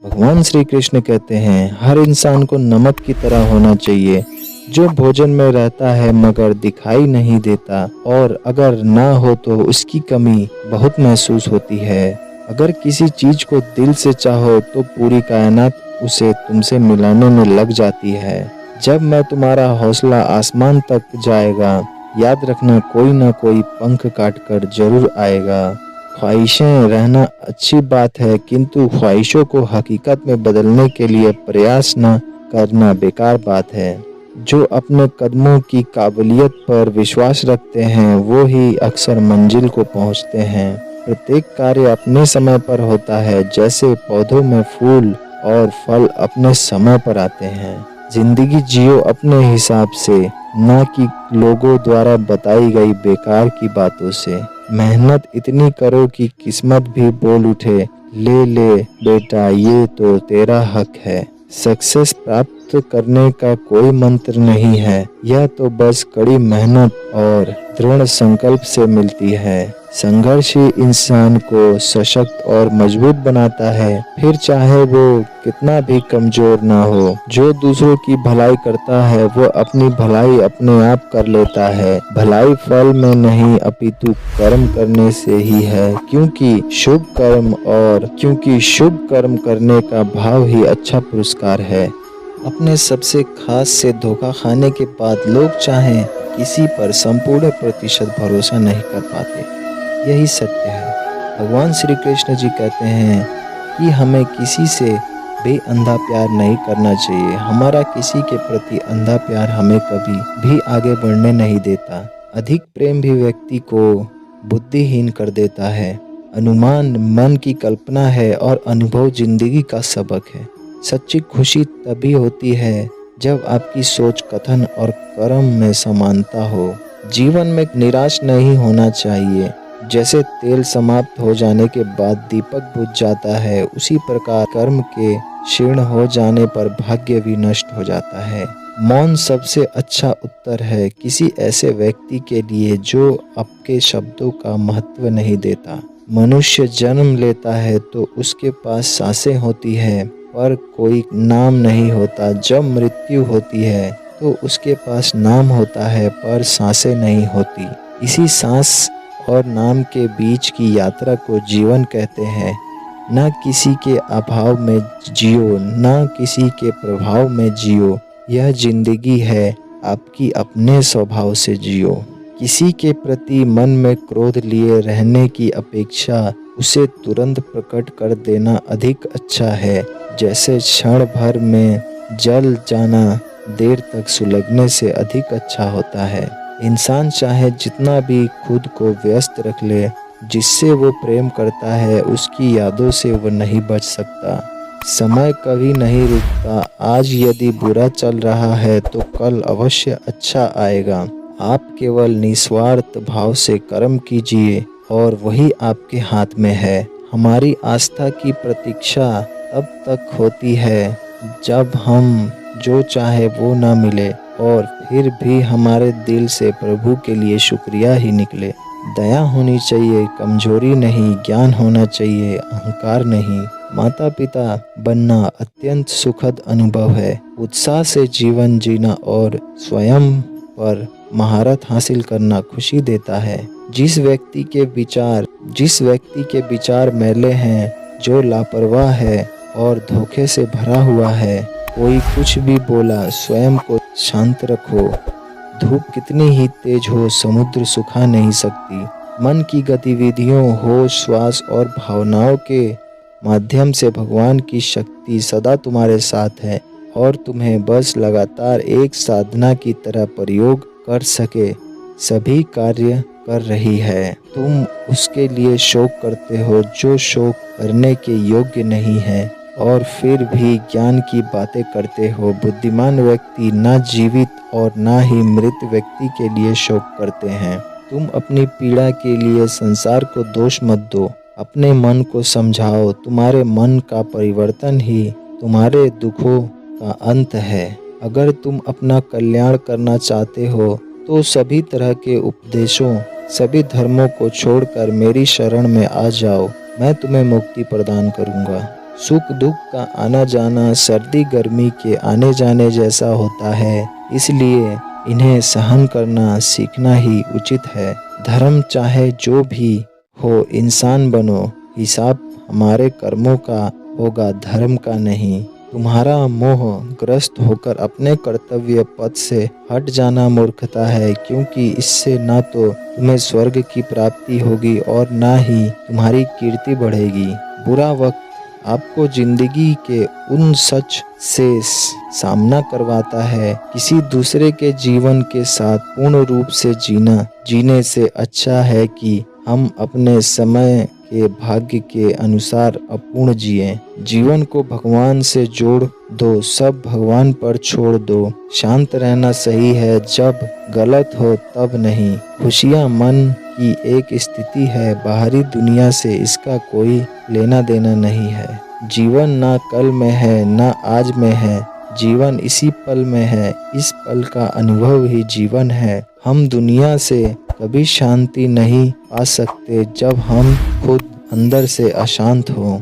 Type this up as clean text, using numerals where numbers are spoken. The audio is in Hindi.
भगवान श्री कृष्ण कहते हैं हर इंसान को नमक की तरह होना चाहिए, जो भोजन में रहता है मगर दिखाई नहीं देता, और अगर ना हो तो उसकी कमी बहुत महसूस होती है। अगर किसी चीज को दिल से चाहो तो पूरी कायनात उसे तुमसे मिलाने में लग जाती है। जब मैं तुम्हारा हौसला आसमान तक जाएगा, याद रखना कोई ना कोई पंख काट कर जरूर आएगा। ख्वाहिशें रहना अच्छी बात है, किंतु ख्वाहिशों को हकीकत में बदलने के लिए प्रयास न करना बेकार बात है। जो अपने कदमों की काबिलियत पर विश्वास रखते हैं वो ही अक्सर मंजिल को पहुंचते हैं। प्रत्येक कार्य अपने समय पर होता है, जैसे पौधों में फूल और फल अपने समय पर आते हैं। जिंदगी जियो अपने हिसाब से, न कि लोगों द्वारा बताई गई बेकार की बातों से। मेहनत इतनी करो कि किस्मत भी बोल उठे, ले ले बेटा ये तो तेरा हक है। सक्सेस प्राप्त करने का कोई मंत्र नहीं है, यह तो बस कड़ी मेहनत और दृढ़ संकल्प से मिलती है। संघर्ष ही इंसान को सशक्त और मजबूत बनाता है, फिर चाहे वो कितना भी कमजोर ना हो। जो दूसरों की भलाई करता है वो अपनी भलाई अपने आप कर लेता है। भलाई फल में नहीं अपितु कर्म करने से ही है, क्योंकि शुभ कर्म करने का भाव ही अच्छा पुरस्कार है। अपने सबसे खास से धोखा खाने के बाद लोग चाहें किसी पर संपूर्ण प्रतिशत भरोसा नहीं कर पाते। यही सत्य है। भगवान श्री कृष्ण जी कहते हैं कि हमें किसी से भी अंधा प्यार नहीं करना चाहिए। हमारा किसी के प्रति अंधा प्यार हमें कभी भी आगे बढ़ने नहीं देता। अधिक प्रेम भी व्यक्ति को बुद्धिहीन कर देता है। अनुमान मन की कल्पना है और अनुभव जिंदगी का सबक है। सच्ची खुशी तभी होती है जब आपकी सोच, कथन और कर्म में समानता हो। जीवन में निराश नहीं होना चाहिए। जैसे तेल समाप्त हो जाने के बाद दीपक बुझ जाता है, उसी प्रकार कर्म के क्षीण हो जाने पर भाग्य भी नष्ट हो जाता है। मौन सबसे अच्छा उत्तर है किसी ऐसे व्यक्ति के लिए जो आपके शब्दों का महत्व नहीं देता। मनुष्य जन्म लेता है तो उसके पास सांसें होती है, पर कोई नाम नहीं होता। जब मृत्यु होती है तो उसके पास नाम होता है, पर सांसें नहीं होती। इसी सांस और नाम के बीच की यात्रा को जीवन कहते हैं। न किसी के अभाव में जियो, न किसी के प्रभाव में जियो। यह जिंदगी है, आपकी अपने स्वभाव से जियो। किसी के प्रति मन में क्रोध लिए रहने की अपेक्षा उसे तुरंत प्रकट कर देना अधिक अच्छा है। जैसे क्षण भर में जल जाना देर तक सुलगने से अधिक अच्छा होता है। इंसान चाहे जितना भी खुद को व्यस्त रख ले, जिससे वो प्रेम करता है उसकी यादों से वो नहीं बच सकता। समय कभी नहीं रुकता। आज यदि बुरा चल रहा है तो कल अवश्य अच्छा आएगा। आप केवल निस्वार्थ भाव से कर्म कीजिए और वही आपके हाथ में है। हमारी आस्था की प्रतीक्षा तब तक होती है जब हम जो चाहे वो ना मिले, और फिर भी हमारे दिल से प्रभु के लिए शुक्रिया ही निकले। दया होनी चाहिए, कमजोरी नहीं। ज्ञान होना चाहिए, अहंकार नहीं। माता पिता बनना अत्यंत सुखद अनुभव है। उत्साह से जीवन जीना और स्वयं पर महारत हासिल करना खुशी देता है। जिस व्यक्ति के विचार मैले हैं, जो लापरवाह है और धोखे से भरा हुआ है, कोई कुछ भी बोला स्वयं को शांत रखो। धूप कितनी ही तेज हो, समुद्र सुखा नहीं सकती। मन की गतिविधियों, होश, श्वास और भावनाओं के माध्यम से भगवान की शक्ति सदा तुम्हारे साथ है और तुम्हें बस लगातार एक साधना की तरह प्रयोग कर सके सभी कार्य कर रही है। तुम उसके लिए शोक करते हो जो शोक करने के योग्य नहीं है, और फिर भी ज्ञान की बातें करते हो। बुद्धिमान व्यक्ति ना जीवित और ना ही मृत व्यक्ति के लिए शोक करते हैं। तुम अपनी पीड़ा के लिए संसार को दोष मत दो, अपने मन को समझाओ। तुम्हारे मन का परिवर्तन ही तुम्हारे दुखों का अंत है। अगर तुम अपना कल्याण करना चाहते हो तो सभी तरह के उपदेशों, सभी धर्मों को छोड़कर मेरी शरण में आ जाओ। मैं तुम्हें मुक्ति प्रदान करूंगा। सुख दुख का आना जाना सर्दी गर्मी के आने जाने जैसा होता है, इसलिए इन्हें सहन करना सीखना ही उचित है। धर्म चाहे जो भी हो, इंसान बनो, हिसाब हमारे कर्मों का होगा, धर्म का नहीं। तुम्हारा मोह ग्रस्त होकर अपने कर्तव्य पथ से हट जाना मूर्खता है, क्योंकि इससे ना तो तुम्हें स्वर्ग की प्राप्ति होगी और ना ही तुम्हारी कीर्ति बढ़ेगी। बुरा वक्त आपको जिंदगी के उन सच से सामना करवाता है। किसी दूसरे के जीवन के साथ पूर्ण रूप से जीने से अच्छा है कि हम अपने समय के भाग्य के अनुसार अपूर्ण जिए। जीवन को भगवान से जोड़ दो, सब भगवान पर छोड़ दो। शांत रहना सही है, जब गलत हो तब नहीं। खुशियाँ मन की एक स्थिति है, बाहरी दुनिया से इसका कोई लेना देना नहीं है। जीवन ना कल में है ना आज में है, जीवन इसी पल में है। इस पल का अनुभव ही जीवन है। हम दुनिया से कभी शांति नहीं पा सकते जब हम खुद अंदर से अशांत हों।